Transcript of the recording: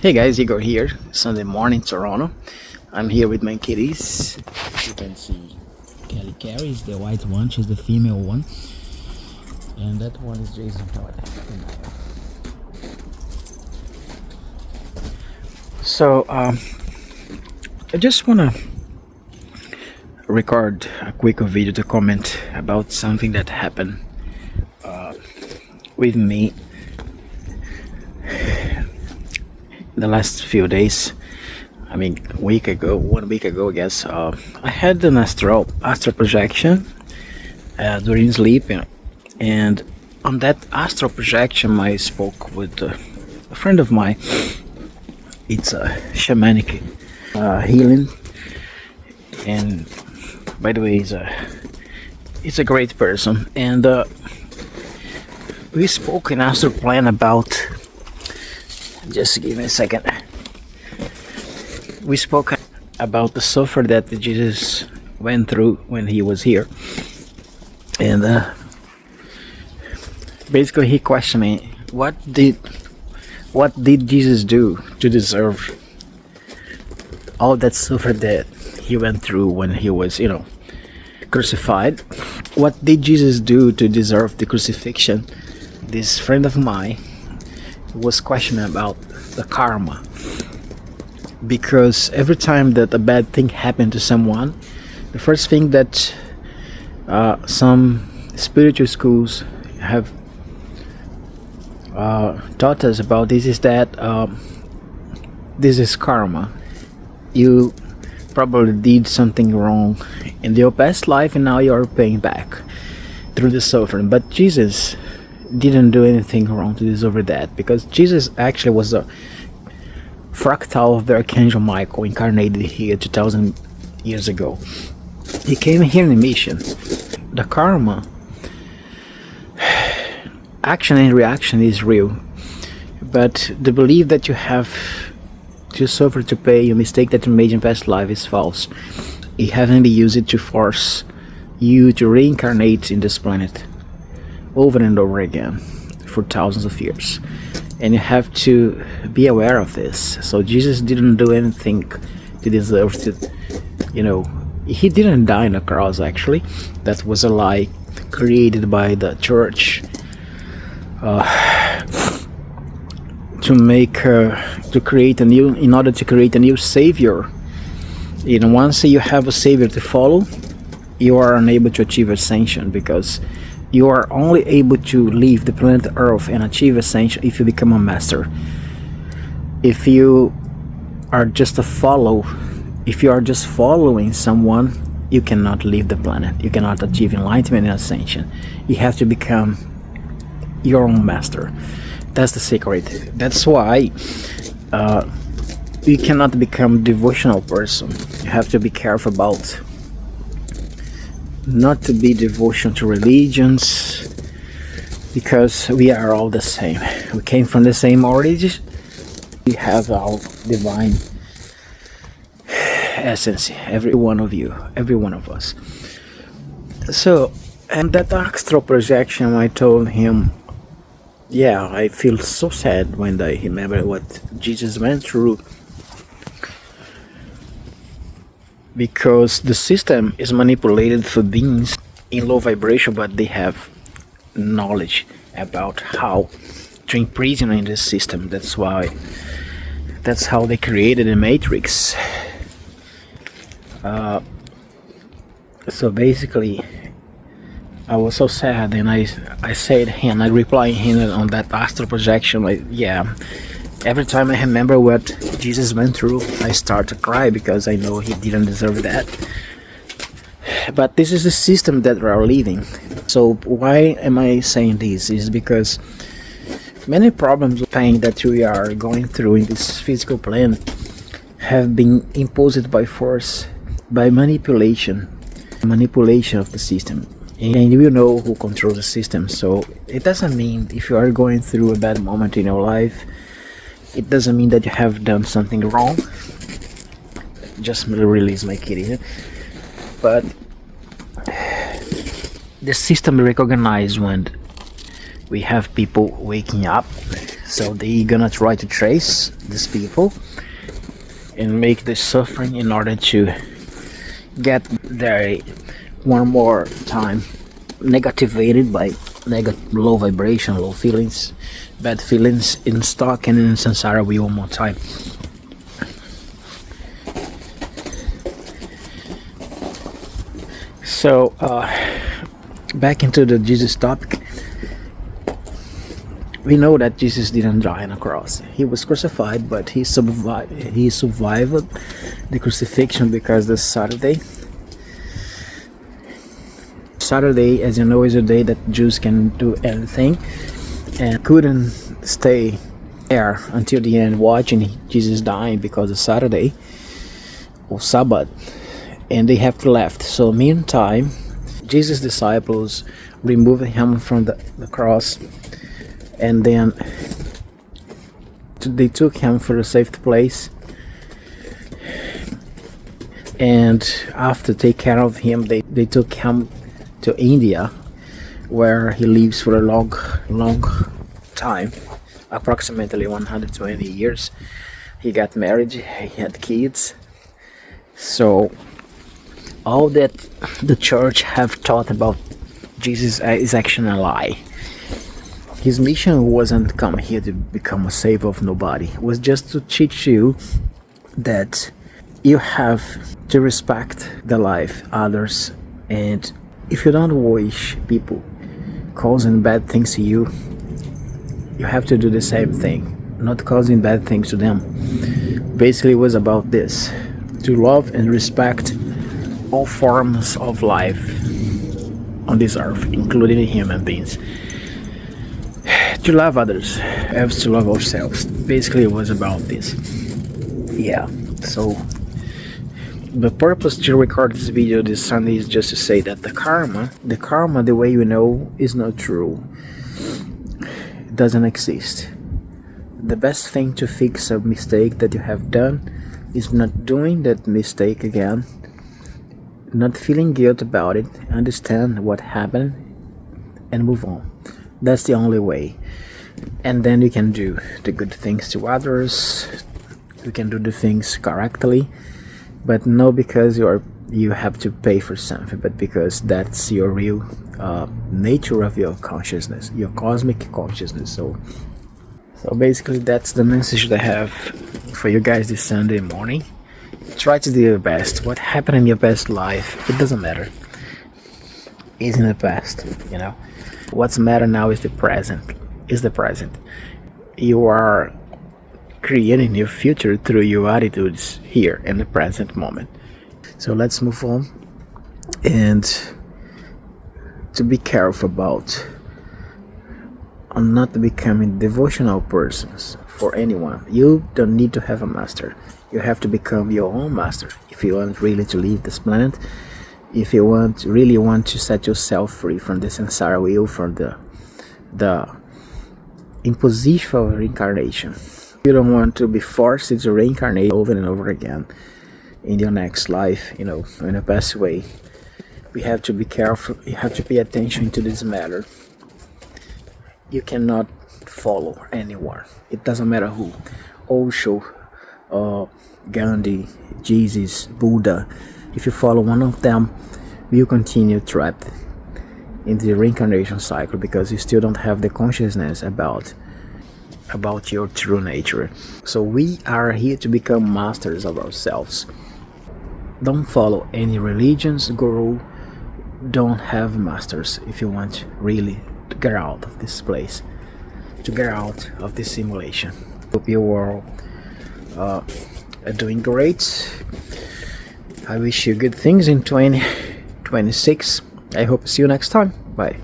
Hey guys, Igor here. Sunday morning, Toronto. I'm here with my kitties. You can see Kelly Carey is the white one, she's the female one. And that one is Jason Todd. So, I just want to record a quick video to comment about something that happened with me the last few days. I mean, 1 week ago, I guess. I had an astral projection during sleep, and on that astral projection, I spoke with a friend of mine. It's a shamanic healing, and by the way, it's a great person. And we spoke in astral plan about. Just give me a second. We spoke about the suffering that Jesus went through when he was here, and basically he questioned me, what did Jesus do to deserve all that suffering that he went through when he was, crucified? What did Jesus do to deserve the crucifixion? This friend of mine was questioning about the karma, because every time that a bad thing happened to someone, the first thing that some spiritual schools have taught us about this is that this is karma. You probably did something wrong in your past life and now you're paying back through the suffering. But Jesus didn't do anything wrong to deserve that, because Jesus actually was a fractal of the Archangel Michael incarnated here 2000 years ago. He came here in a mission. The karma, action and reaction, is real, but the belief that you have to suffer to pay a mistake that you made in past life is false. You haven't been used to force you to reincarnate in this planet over and over again for thousands of years, and you have to be aware of this. So Jesus didn't do anything to deserve to, he didn't die on a cross. Actually, that was a lie created by the church to create a new, in order to create a new savior. Once you have a savior to follow, you are unable to achieve ascension, because you are only able to leave the planet Earth and achieve ascension if you become a master. If you are just following someone, you cannot leave the planet. You cannot achieve enlightenment and ascension. You have to become your own master. That's the secret. That's why you cannot become a devotional person. You have to be careful about not to be devotion to religions, because we are all the same. We came from the same origin. We have our divine essence, every one of you, every one of us. So, and that astral projection, I told him, I feel so sad when I remember what Jesus went through, because the system is manipulated for beings in low vibration, but they have knowledge about how to imprison in this system. That's how they created the matrix. So basically, I was so sad, and I said him, I replied him on that astral projection, every time I remember what Jesus went through, I start to cry, because I know he didn't deserve that. But this is the system that we are living. So why am I saying this? Is because many problems of pain that we are going through in this physical plane have been imposed by force, by manipulation of the system. And you know who controls the system. So it doesn't mean if you are going through a bad moment in your life, it doesn't mean that you have done something wrong. Just release my kitty. But the system recognizes when we have people waking up So they gonna try to trace these people and make this suffering in order to get their one more time negativated by low vibration, low feelings, bad feelings in stock and in samsara wheel one more time. So back into the Jesus topic. We know that Jesus didn't die on a cross. He was crucified, but he survived the crucifixion because the Saturday, as you know, is a day that Jews can do anything, and couldn't stay there until the end watching Jesus dying because of Saturday or Sabbath, and they have to left. So meantime, Jesus' disciples removed him from the cross, and then they took him for a safe place, and after take care of him, they took him to India, where he lives for a long time, approximately 120 years. He got married, he had kids. So all that the church have taught about Jesus is actually a lie. His mission wasn't come here to become a savior of nobody. It was just to teach you that you have to respect the life others, and if you don't wish people causing bad things to you, you have to do the same thing, not causing bad things to them. Basically, it was about this: to love and respect all forms of life on this earth, including human beings. To love others as to love ourselves. Basically, it was about this. Yeah, so the purpose to record this video this Sunday is just to say that the karma, the way you know, is not true. It doesn't exist. The best thing to fix a mistake that you have done is not doing that mistake again, not feeling guilt about it, understand what happened, and move on. That's the only way. And then you can do the good things to others, you can do the things correctly, but not because you have to pay for something, but because that's your real nature of your consciousness, your cosmic consciousness. So basically that's the message that I have for you guys this Sunday morning. Try to do your best. What happened in your past life, it doesn't matter. It's in the past, you know. What's matter now is the present. You are creating your future through your attitudes here in the present moment. So let's move on, and to be careful about not becoming devotional persons for anyone. You don't need to have a master. You have to become your own master if you want really to leave this planet. If you really want to set yourself free from the samsara wheel, from the imposition of reincarnation. You don't want to be forced to reincarnate over and over again in your next life, you know, in a best way. We have to be careful. You have to pay attention to this matter. You cannot follow anyone. It doesn't matter who. Osho, Gandhi, Jesus, Buddha. If you follow one of them, you continue trapped in the reincarnation cycle because you still don't have the consciousness about your true nature. So we are here to become masters of ourselves. Don't follow any religions, guru. Don't have masters if you want really to get out of this place, to get out of this simulation. Hope you are doing great. I wish you good things in 2026. I hope to see you next time. Bye.